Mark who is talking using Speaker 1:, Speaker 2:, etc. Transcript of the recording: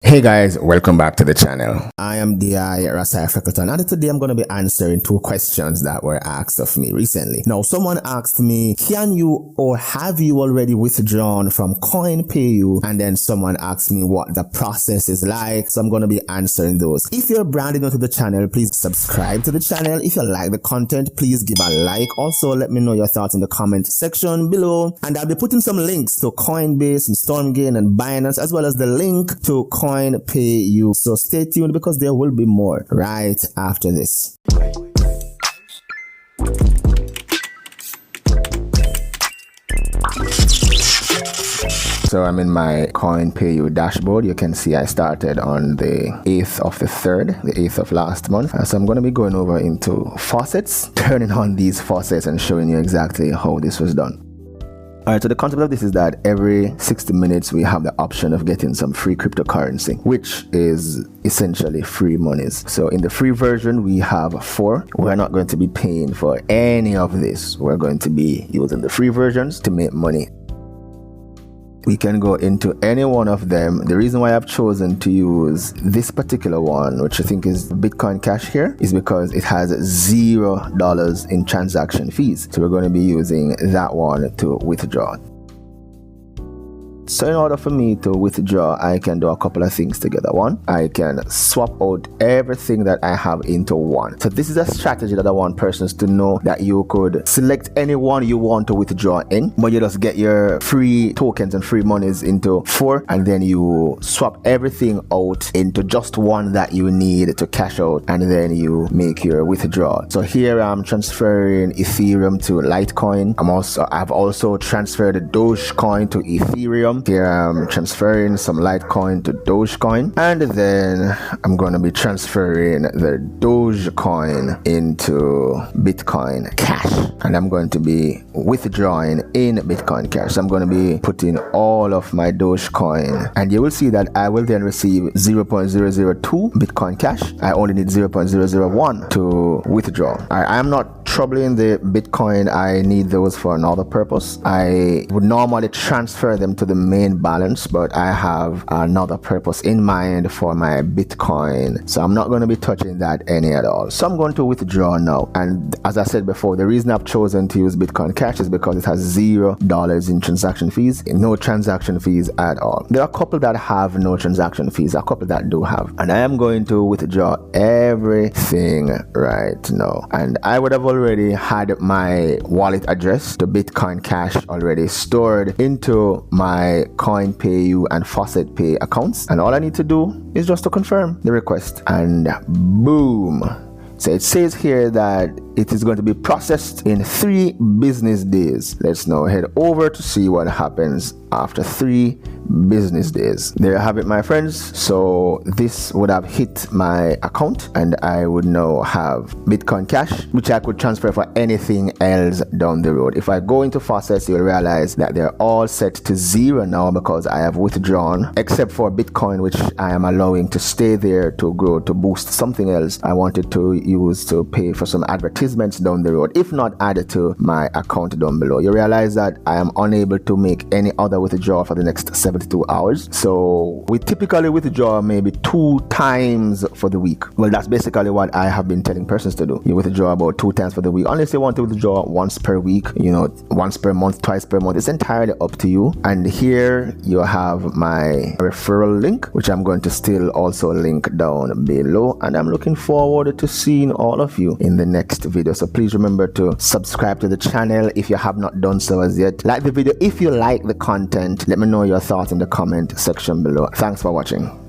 Speaker 1: Hey guys, welcome back to the channel.
Speaker 2: I am Dei-Rasi Freckleton, and today I'm going to be answering two questions that were asked of me recently. Now, someone asked me, can you or have you already withdrawn from Coinpayu? And then someone asked me what the process is like, so I'm going to be answering those. If you're brand new to the channel, please subscribe to the channel. If you like the content, please give a like. Also, let me know your thoughts in the comment section below, and I'll be putting some links to Coinbase and Stormgain and Binance, as well as the link to Coinpayu. So stay tuned because there will be more right after this.
Speaker 1: So I'm in my Coinpayu dashboard. You can see I started on the 8th of the 3rd, the 8th of last month. So I'm going to be going over into faucets, turning on these faucets and showing you exactly how this was done. Alright, so the concept of this is that every 60 minutes we have the option of getting some free cryptocurrency, which is essentially free monies. So in the free version we have 4. We're not going to be paying for any of this. We're going to be using the free versions to make money. We can go into any one of them. The reason why I've chosen to use this particular one, which I think is Bitcoin Cash here, is because it has $0 in transaction fees. So we're going to be using that one to withdraw. So in order for me to withdraw, I can do a couple of things together. One, I can swap out everything that I have into one. So this is a strategy that I want persons to know, that you could select any one you want to withdraw in, but you just get your free tokens and free monies into 4, and then you swap everything out into just one that you need to cash out, and then you make your withdrawal. So here I'm transferring Ethereum to Litecoin. I've also transferred Dogecoin to Ethereum. Here I'm transferring some Litecoin to Dogecoin, and then I'm going to be transferring the Dogecoin into Bitcoin Cash, and I'm going to be withdrawing in Bitcoin Cash. So I'm going to be putting all of my Dogecoin, and you will see that I will then receive 0.002 Bitcoin Cash. I only need 0.001 to withdraw. I am not troubling the Bitcoin. I need those for another purpose. I would normally transfer them to the main balance, but I have another purpose in mind for my Bitcoin, so I'm not going to be touching that any at all. So I'm going to withdraw now, and as I said before, the reason I've chosen to use Bitcoin Cash is because it has $0 in transaction fees, no transaction fees at all. There are a couple that have no transaction fees, a couple that do have, and I am going to withdraw everything right now. And I would have already had my wallet address to Bitcoin Cash already stored into my Coinpayu and Faucet Pay accounts, and all I need to do is just to confirm the request, and boom. So it says here that it is going to be processed in 3 business days. Let's now head over to see what happens after 3 business days. There you have it, my friends. So this would have hit my account, and I would now have Bitcoin Cash, which I could transfer for anything else down the road. If I go into faucets, you'll realize that they're all set to 0 now because I have withdrawn, except for Bitcoin, which I am allowing to stay there to grow, to boost something else I wanted to use to pay for some advertisements down the road, if not added to my account down below. You realize that I am unable to make any other withdrawal for the next 72 hours. So we typically withdraw maybe 2 times for the week. Well, that's basically what I have been telling persons to do. You withdraw about 2 times for the week, unless you want to withdraw once per week, once per month, twice per month. It's entirely up to you. And here you have my referral link, which I'm going to still also link down below, and I'm looking forward to seeing all of you in the next video. So please remember to subscribe to the channel if you have not done so as yet. Like the video if you like the content. Let me know your thoughts in the comment section below. Thanks for watching.